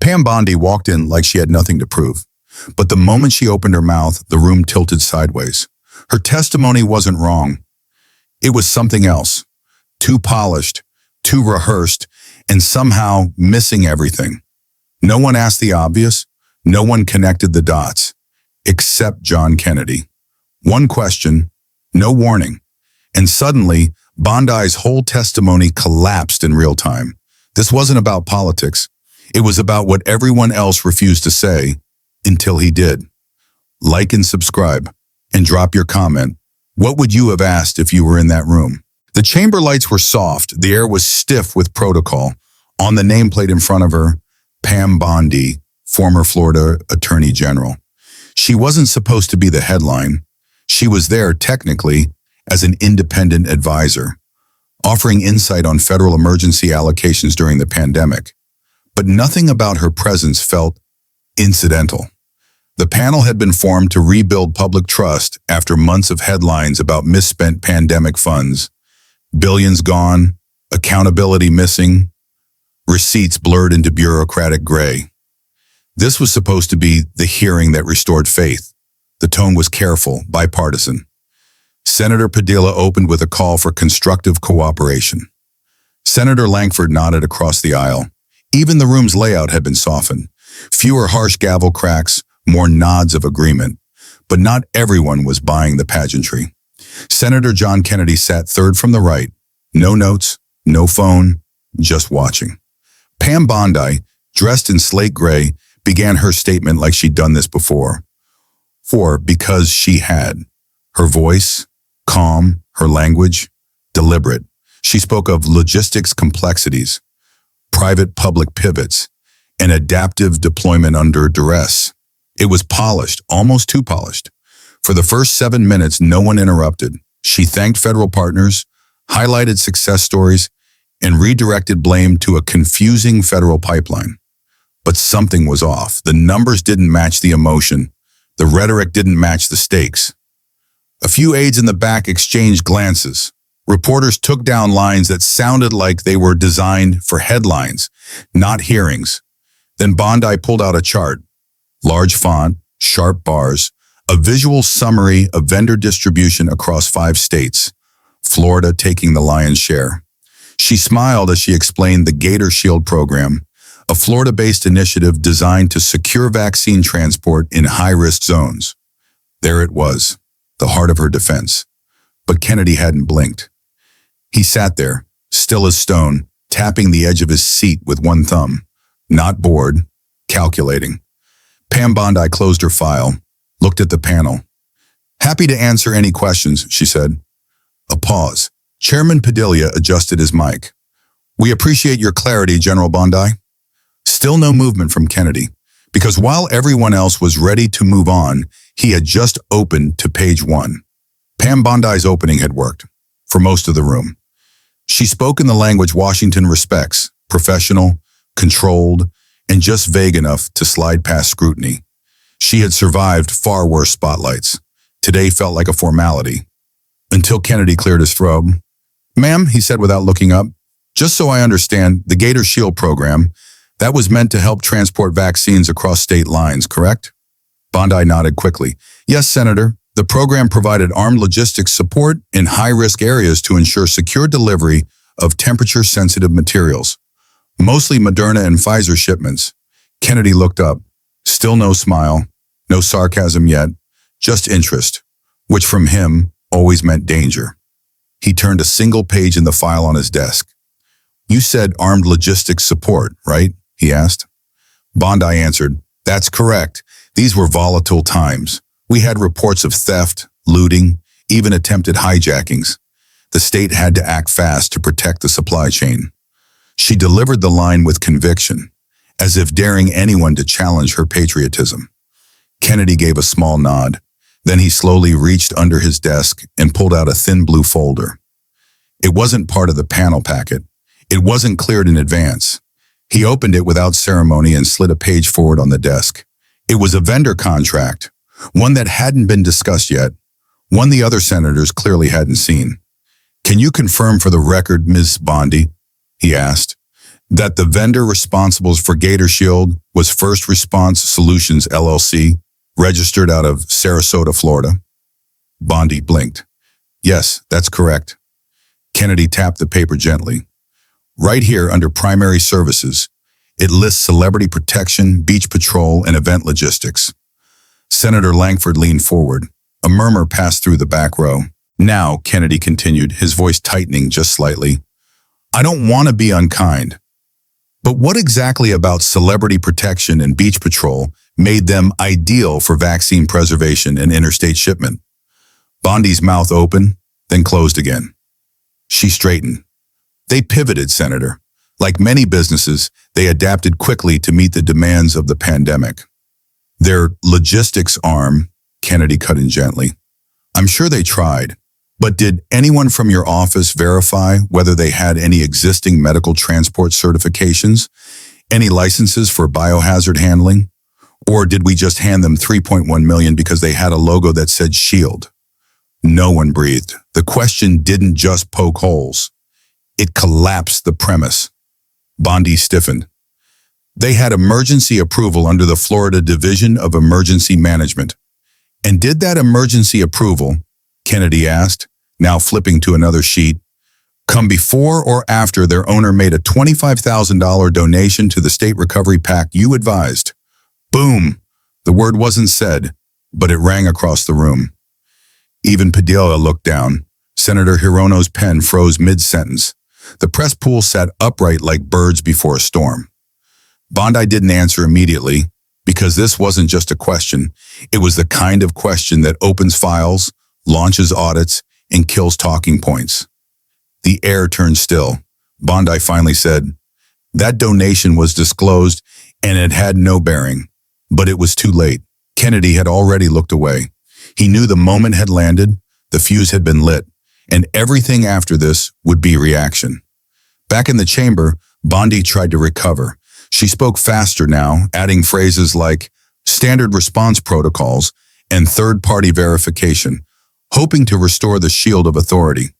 Pam Bondi walked in like she had nothing to prove. But the moment she opened her mouth, the room tilted sideways. Her testimony wasn't wrong. It was something else. Too polished, too rehearsed, and somehow missing everything. No one asked the obvious. No one connected the dots. Except John Kennedy. One question, no warning. And suddenly, Bondi's whole testimony collapsed in real time. This wasn't about politics. It was about what everyone else refused to say until he did. Like and subscribe, and drop your comment. What would you have asked if you were in that room? The chamber lights were soft. The air was stiff with protocol. On the nameplate in front of her, Pam Bondi, former Florida Attorney General. She wasn't supposed to be the headline. She was there, technically, as an independent advisor, offering insight on federal emergency allocations during the pandemic. But nothing about her presence felt incidental. The panel had been formed to rebuild public trust after months of headlines about misspent pandemic funds, billions gone, accountability missing, receipts blurred into bureaucratic gray. This was supposed to be the hearing that restored faith. The tone was careful, bipartisan. Senator Padilla opened with a call for constructive cooperation. Senator Lankford nodded across the aisle. Even the room's layout had been softened. Fewer harsh gavel cracks, more nods of agreement. But not everyone was buying the pageantry. Senator John Kennedy sat third from the right. No notes, no phone, just watching. Pam Bondi, dressed in slate gray, began her statement like she'd done this before. Because she had. Her voice, calm, her language, deliberate. She spoke of logistics complexities, private-public pivots, and adaptive deployment under duress. It was polished, almost too polished. For the first 7 minutes, no one interrupted. She thanked federal partners, highlighted success stories, and redirected blame to a confusing federal pipeline. But something was off. The numbers didn't match the emotion. The rhetoric didn't match the stakes. A few aides in the back exchanged glances. Reporters took down lines that sounded like they were designed for headlines, not hearings. Then Bondi pulled out a chart. Large font, sharp bars, a visual summary of vendor distribution across 5 states, Florida taking the lion's share. She smiled as she explained the Gator Shield program, a Florida-based initiative designed to secure vaccine transport in high-risk zones. There it was, the heart of her defense. But Kennedy hadn't blinked. He sat there, still as stone, tapping the edge of his seat with one thumb, not bored, calculating. Pam Bondi closed her file, looked at the panel. Happy to answer any questions, she said. A pause. Chairman Padilla adjusted his mic. We appreciate your clarity, General Bondi. Still no movement from Kennedy, because while everyone else was ready to move on, he had just opened to page 1. Pam Bondi's opening had worked, for most of the room. She spoke in the language Washington respects, professional, controlled, and just vague enough to slide past scrutiny. She had survived far worse spotlights. Today felt like a formality. Until Kennedy cleared his throat. Ma'am, he said without looking up, just so I understand, the Gator Shield program, that was meant to help transport vaccines across state lines, correct? Bondi nodded quickly. Yes, Senator. The program provided armed logistics support in high-risk areas to ensure secure delivery of temperature-sensitive materials, mostly Moderna and Pfizer shipments. Kennedy looked up. Still no smile, no sarcasm yet, just interest, which from him always meant danger. He turned a single page in the file on his desk. You said armed logistics support, right? He asked. Bondi answered, That's correct. These were volatile times. We had reports of theft, looting, even attempted hijackings. The state had to act fast to protect the supply chain. She delivered the line with conviction, as if daring anyone to challenge her patriotism. Kennedy gave a small nod. Then he slowly reached under his desk and pulled out a thin blue folder. It wasn't part of the panel packet. It wasn't cleared in advance. He opened it without ceremony and slid a page forward on the desk. It was a vendor contract, one that hadn't been discussed yet, one the other senators clearly hadn't seen. Can you confirm for the record, Ms. Bondi? He asked. That the vendor responsible for Gator Shield was First Response Solutions LLC, registered out of Sarasota, Florida? Bondi blinked. Yes, that's correct. Kennedy tapped the paper gently. Right here under primary services, it lists celebrity protection, beach patrol, and event logistics. Senator Langford leaned forward. A murmur passed through the back row. Now, Kennedy continued, his voice tightening just slightly, I don't want to be unkind, but what exactly about celebrity protection and beach patrol made them ideal for vaccine preservation and interstate shipment? Bondi's mouth opened, then closed again. She straightened. They pivoted, Senator. Like many businesses, they adapted quickly to meet the demands of the pandemic. Their logistics arm, Kennedy cut in gently. I'm sure they tried, but did anyone from your office verify whether they had any existing medical transport certifications, any licenses for biohazard handling? Or did we just hand them $3.1 million because they had a logo that said SHIELD? No one breathed. The question didn't just poke holes. It collapsed the premise. Bondi stiffened. They had emergency approval under the Florida Division of Emergency Management. And did that emergency approval, Kennedy asked, now flipping to another sheet, come before or after their owner made a $25,000 donation to the state recovery PAC you advised? Boom! The word wasn't said, but it rang across the room. Even Padilla looked down. Senator Hirono's pen froze mid-sentence. The press pool sat upright like birds before a storm. Bondi didn't answer immediately, because this wasn't just a question. It was the kind of question that opens files, launches audits, and kills talking points. The air turned still. Bondi finally said, that donation was disclosed and it had no bearing. But it was too late. Kennedy had already looked away. He knew the moment had landed, the fuse had been lit, and everything after this would be reaction. Back in the chamber, Bondi tried to recover. She spoke faster now, adding phrases like standard response protocols and third-party verification, hoping to restore the shield of authority.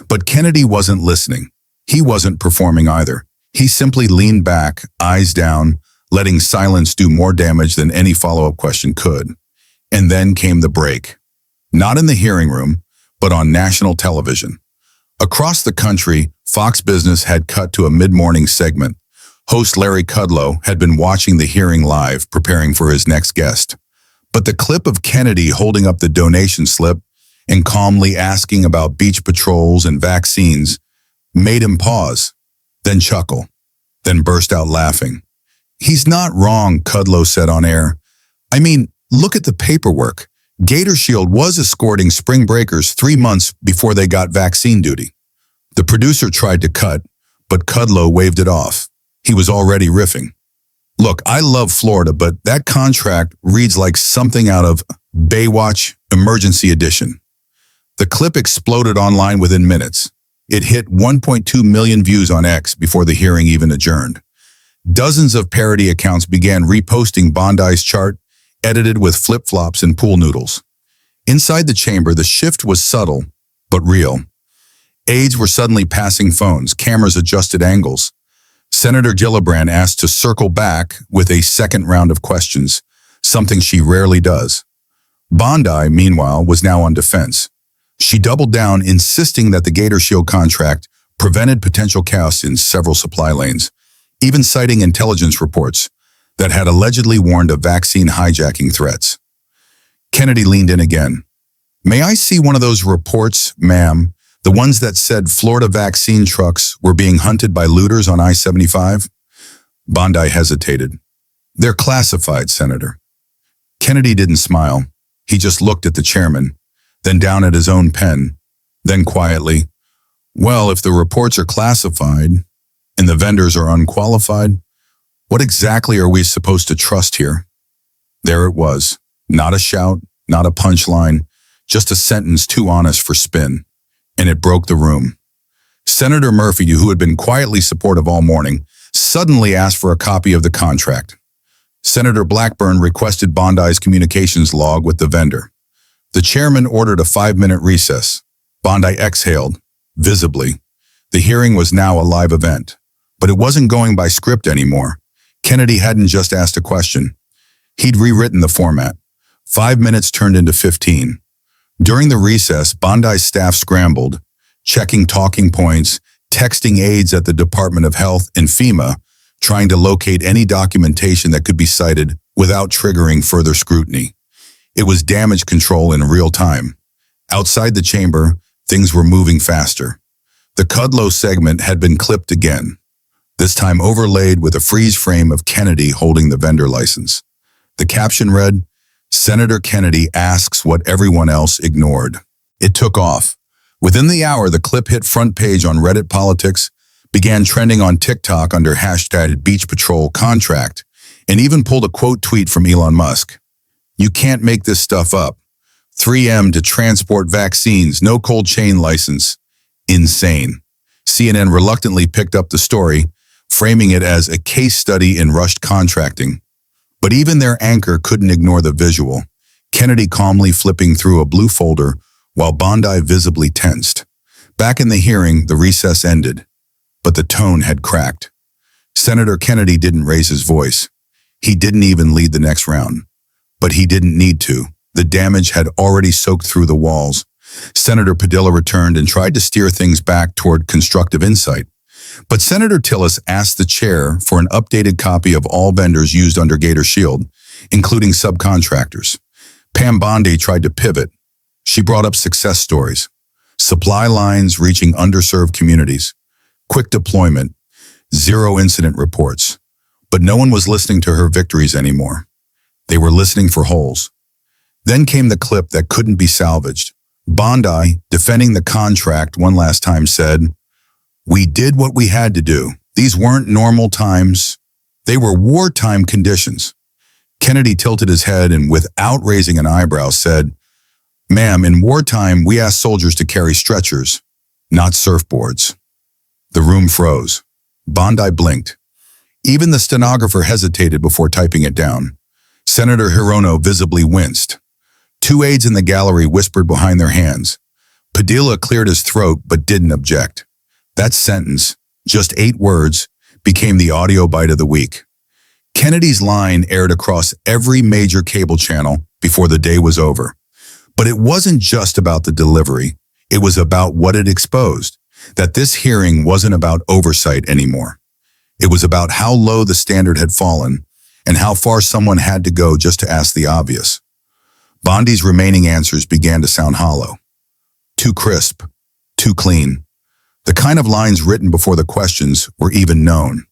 But Kennedy wasn't listening. He wasn't performing either. He simply leaned back, eyes down, letting silence do more damage than any follow-up question could. And then came the break. Not in the hearing room, but on national television. Across the country, Fox Business had cut to a mid-morning segment. Host Larry Kudlow had been watching the hearing live, preparing for his next guest. But the clip of Kennedy holding up the donation slip and calmly asking about beach patrols and vaccines made him pause, then chuckle, then burst out laughing. He's not wrong, Kudlow said on air. I mean, look at the paperwork. Gator Shield was escorting spring breakers 3 months before they got vaccine duty. The producer tried to cut, but Kudlow waved it off. He was already riffing. Look, I love Florida, but that contract reads like something out of Baywatch Emergency Edition. The clip exploded online within minutes. It hit 1.2 million views on X before the hearing even adjourned. Dozens of parody accounts began reposting Bondi's chart, edited with flip-flops and pool noodles. Inside the chamber, the shift was subtle, but real. Aides were suddenly passing phones, cameras adjusted angles. Senator Gillibrand asked to circle back with a second round of questions, something she rarely does. Bondi, meanwhile, was now on defense. She doubled down, insisting that the Gator Shield contract prevented potential chaos in several supply lanes, even citing intelligence reports that had allegedly warned of vaccine hijacking threats. Kennedy leaned in again. May I see one of those reports, ma'am? The ones that said Florida vaccine trucks were being hunted by looters on I-75? Bondi hesitated. They're classified, Senator. Kennedy didn't smile. He just looked at the chairman, then down at his own pen, then quietly, well, if the reports are classified and the vendors are unqualified, what exactly are we supposed to trust here? There it was. Not a shout, not a punchline, just a sentence too honest for spin. And it broke the room. Senator Murphy, who had been quietly supportive all morning, suddenly asked for a copy of the contract. Senator Blackburn requested Bondi's communications log with the vendor. The chairman ordered a 5-minute recess. Bondi exhaled, visibly. The hearing was now a live event. But it wasn't going by script anymore. Kennedy hadn't just asked a question. He'd rewritten the format. 5 minutes turned into 15. During the recess, Bondi's staff scrambled, checking talking points, texting aides at the Department of Health and FEMA, trying to locate any documentation that could be cited without triggering further scrutiny. It was damage control in real time. Outside the chamber, things were moving faster. The Kudlow segment had been clipped again, this time overlaid with a freeze frame of Kennedy holding the vendor license. The caption read, "Senator Kennedy asks what everyone else ignored." It took off. Within the hour, the clip hit front page on Reddit Politics, began trending on TikTok under hashtag Beach Patrol contract, and even pulled a quote tweet from Elon Musk. "You can't make this stuff up. 3M to transport vaccines, no cold chain license. Insane." CNN reluctantly picked up the story, framing it as a case study in rushed contracting. But even their anchor couldn't ignore the visual. Kennedy calmly flipping through a blue folder while Bondi visibly tensed. Back in the hearing, the recess ended, but the tone had cracked. Senator Kennedy didn't raise his voice. He didn't even lead the next round. But he didn't need to. The damage had already soaked through the walls. Senator Padilla returned and tried to steer things back toward constructive insight. But Senator Tillis asked the chair for an updated copy of all vendors used under Gator Shield, including subcontractors. Pam Bondi tried to pivot. She brought up success stories, supply lines reaching underserved communities, quick deployment, zero incident reports. But no one was listening to her victories anymore. They were listening for holes. Then came the clip that couldn't be salvaged. Bondi, defending the contract one last time, said, "We did what we had to do. These weren't normal times. They were wartime conditions." Kennedy tilted his head and, without raising an eyebrow, said, "Ma'am, in wartime, we asked soldiers to carry stretchers, not surfboards." The room froze. Bondi blinked. Even the stenographer hesitated before typing it down. Senator Hirono visibly winced. Two aides in the gallery whispered behind their hands. Padilla cleared his throat but didn't object. That sentence, just 8 words, became the audio bite of the week. Kennedy's line aired across every major cable channel before the day was over. But it wasn't just about the delivery. It was about what it exposed, that this hearing wasn't about oversight anymore. It was about how low the standard had fallen and how far someone had to go just to ask the obvious. Bondi's remaining answers began to sound hollow. Too crisp, too clean. The kind of lines written before the questions were even known.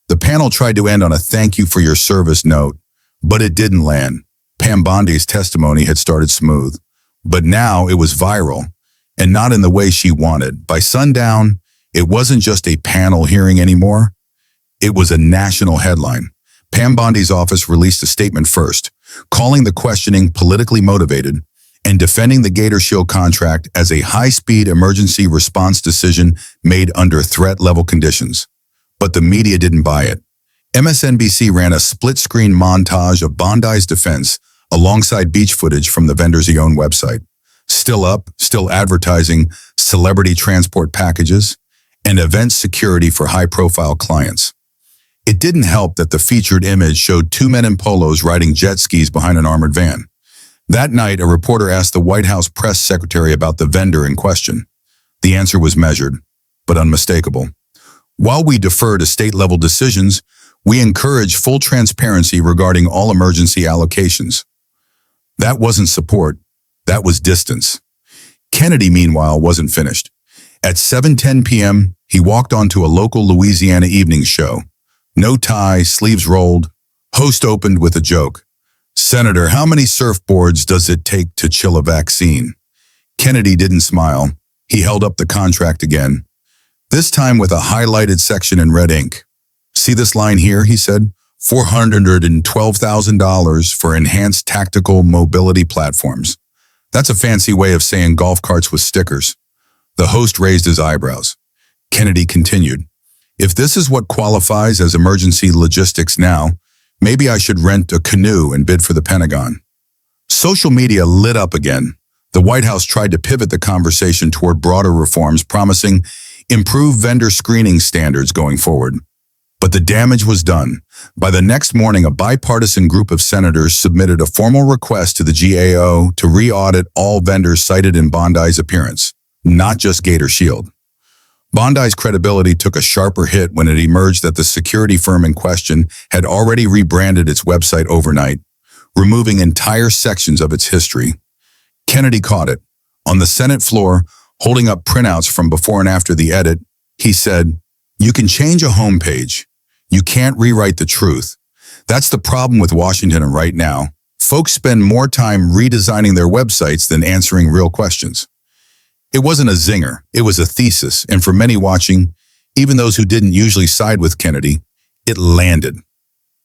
The panel tried to end on a "thank you for your service" note, but it didn't land. Pam Bondi's testimony had started smooth, but now it was viral, and not in the way she wanted. By sundown, it wasn't just a panel hearing anymore. It was a national headline. Pam Bondi's office released a statement first, calling the questioning politically motivated and defending the Gator Shield contract as a high-speed emergency response decision made under threat-level conditions. But the media didn't buy it. MSNBC ran a split-screen montage of Bondi's defense alongside beach footage from the vendor's own website. Still up, still advertising celebrity transport packages and event security for high-profile clients. It didn't help that the featured image showed 2 men in polos riding jet skis behind an armored van. That night, a reporter asked the White House press secretary about the vendor in question. The answer was measured, but unmistakable. While we defer to state-level decisions, we encourage full transparency regarding all emergency allocations. That wasn't support, that was distance. Kennedy, meanwhile, wasn't finished. At 7:10 p.m., he walked onto a local Louisiana evening show. No tie, sleeves rolled. Host opened with a joke. "Senator, how many surfboards does it take to chill a vaccine?" Kennedy didn't smile. He held up the contract again, this time with a highlighted section in red ink. "See this line here," he said, $412,000 for enhanced tactical mobility platforms. That's a fancy way of saying golf carts with stickers. The host raised his eyebrows. Kennedy continued, "If this is what qualifies as emergency logistics now, maybe I should rent a canoe and bid for the Pentagon." Social media lit up again. The White House tried to pivot the conversation toward broader reforms, promising improve vendor screening standards going forward. But the damage was done. By the next morning, a bipartisan group of senators submitted a formal request to the GAO to re-audit all vendors cited in Bondi's appearance, not just Gator Shield. Bondi's credibility took a sharper hit when it emerged that the security firm in question had already rebranded its website overnight, removing entire sections of its history. Kennedy caught it. On the Senate floor, holding up printouts from before and after the edit, he said, "You can change a homepage. You can't rewrite the truth. That's the problem with Washington right now. Folks spend more time redesigning their websites than answering real questions." It wasn't a zinger, it was a thesis, and for many watching, even those who didn't usually side with Kennedy, it landed.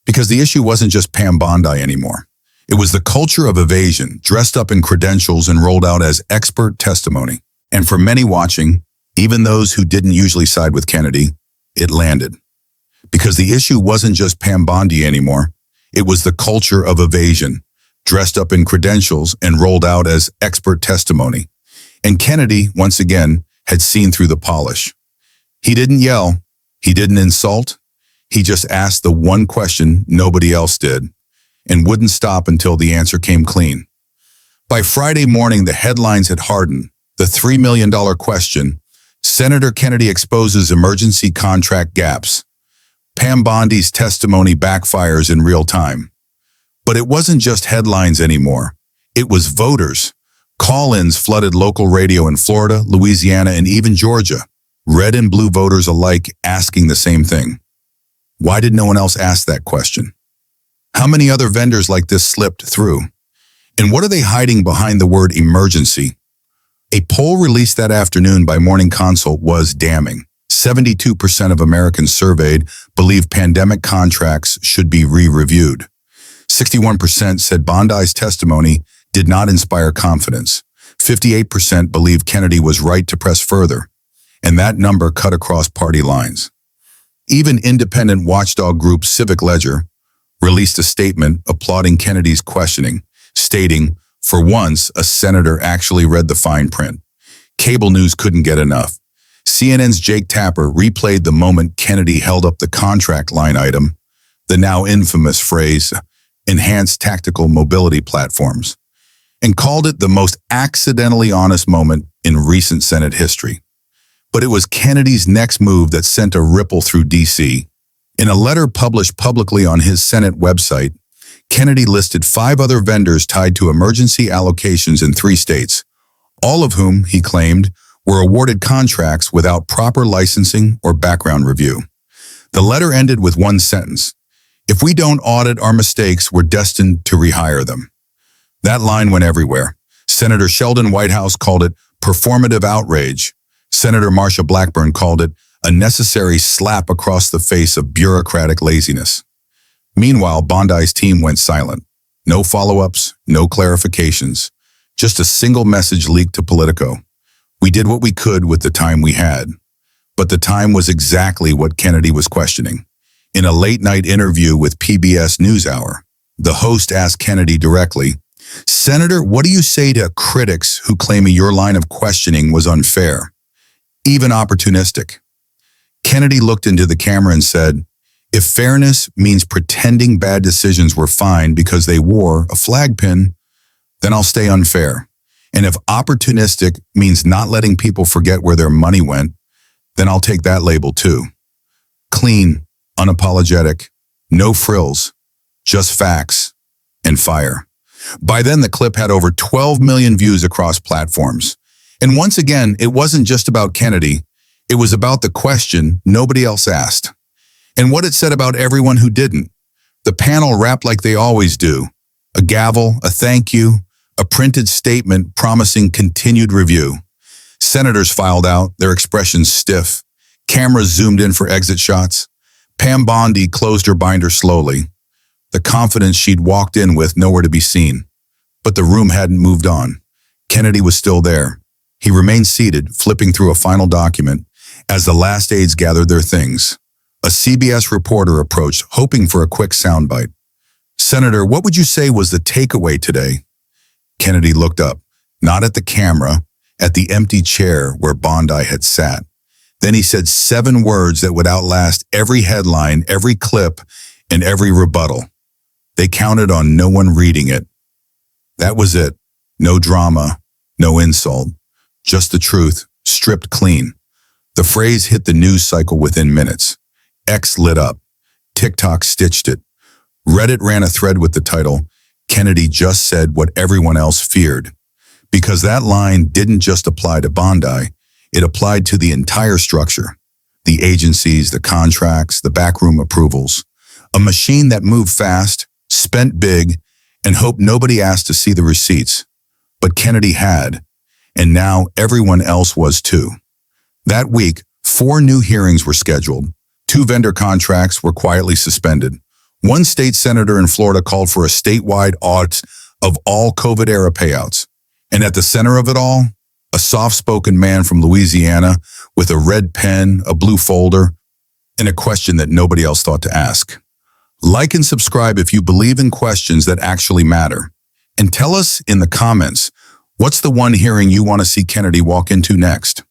Because the issue wasn't just Pam Bondi anymore. It was the culture of evasion, dressed up in credentials and rolled out as expert testimony. And for many watching, even those who didn't usually side with Kennedy, it landed. Because the issue wasn't just Pam Bondi anymore, it was the culture of evasion, dressed up in credentials and rolled out as expert testimony. And Kennedy, once again, had seen through the polish. He didn't yell, he didn't insult, he just asked the one question nobody else did, and wouldn't stop until the answer came clean. By Friday morning, the headlines had hardened. The $3 million question, Senator Kennedy exposes emergency contract gaps. Pam Bondi's testimony backfires in real time. But it wasn't just headlines anymore. It was voters. Call-ins flooded local radio in Florida, Louisiana, and even Georgia. Red and blue voters alike asking the same thing. Why did no one else ask that question? How many other vendors like this slipped through? And what are they hiding behind the word emergency? A poll released that afternoon by Morning Consult was damning. 72% of Americans surveyed believe pandemic contracts should be re-reviewed. 61% said Bondi's testimony did not inspire confidence. 58% believed Kennedy was right to press further. And that number cut across party lines. Even independent watchdog group Civic Ledger released a statement applauding Kennedy's questioning, stating, "For once, a senator actually read the fine print." Cable news couldn't get enough. CNN's Jake Tapper replayed the moment Kennedy held up the contract line item, the now infamous phrase, "enhanced tactical mobility platforms," and called it the most accidentally honest moment in recent Senate history. But it was Kennedy's next move that sent a ripple through D.C. In a letter published publicly on his Senate website, Kennedy listed 5 other vendors tied to emergency allocations in 3 states, all of whom, he claimed, were awarded contracts without proper licensing or background review. The letter ended with one sentence: "If we don't audit our mistakes, we're destined to rehire them." That line went everywhere. Senator Sheldon Whitehouse called it performative outrage. Senator Marsha Blackburn called it a necessary slap across the face of bureaucratic laziness. Meanwhile, Bondi's team went silent. No follow-ups, no clarifications. Just a single message leaked to Politico. "We did what we could with the time we had." But the time was exactly what Kennedy was questioning. In a late-night interview with PBS NewsHour, the host asked Kennedy directly, "Senator, what do you say to critics who claim your line of questioning was unfair, even opportunistic?" Kennedy looked into the camera and said, "If fairness means pretending bad decisions were fine because they wore a flag pin, then I'll stay unfair. And if opportunistic means not letting people forget where their money went, then I'll take that label too." Clean, unapologetic, no frills, just facts and fire. By then, the clip had over 12 million views across platforms. And once again, it wasn't just about Kennedy. It was about the question nobody else asked. And what it said about everyone who didn't. The panel rapped like they always do. A gavel, a thank you, a printed statement promising continued review. Senators filed out, their expressions stiff. Cameras zoomed in for exit shots. Pam Bondi closed her binder slowly, the confidence she'd walked in with nowhere to be seen. But the room hadn't moved on. Kennedy was still there. He remained seated, flipping through a final document, as the last aides gathered their things. A CBS reporter approached, hoping for a quick soundbite. "Senator, what would you say was the takeaway today?" Kennedy looked up, not at the camera, at the empty chair where Bondi had sat. Then he said 7 words that would outlast every headline, every clip, and every rebuttal. They counted on no one reading it. That was it. No drama, no insult. Just the truth, stripped clean. The phrase hit the news cycle within minutes. X lit up. TikTok stitched it. Reddit ran a thread with the title, "Kennedy just said what everyone else feared." Because that line didn't just apply to Bondi, it applied to the entire structure. The agencies, the contracts, the backroom approvals. A machine that moved fast, spent big, and hoped nobody asked to see the receipts. But Kennedy had, and now everyone else was too. That week, 4 new hearings were scheduled. 2 vendor contracts were quietly suspended. One state senator in Florida called for a statewide audit of all COVID-era payouts. And at the center of it all, a soft-spoken man from Louisiana with a red pen, a blue folder, and a question that nobody else thought to ask. Like and subscribe if you believe in questions that actually matter. And tell us in the comments, what's the one hearing you want to see Kennedy walk into next?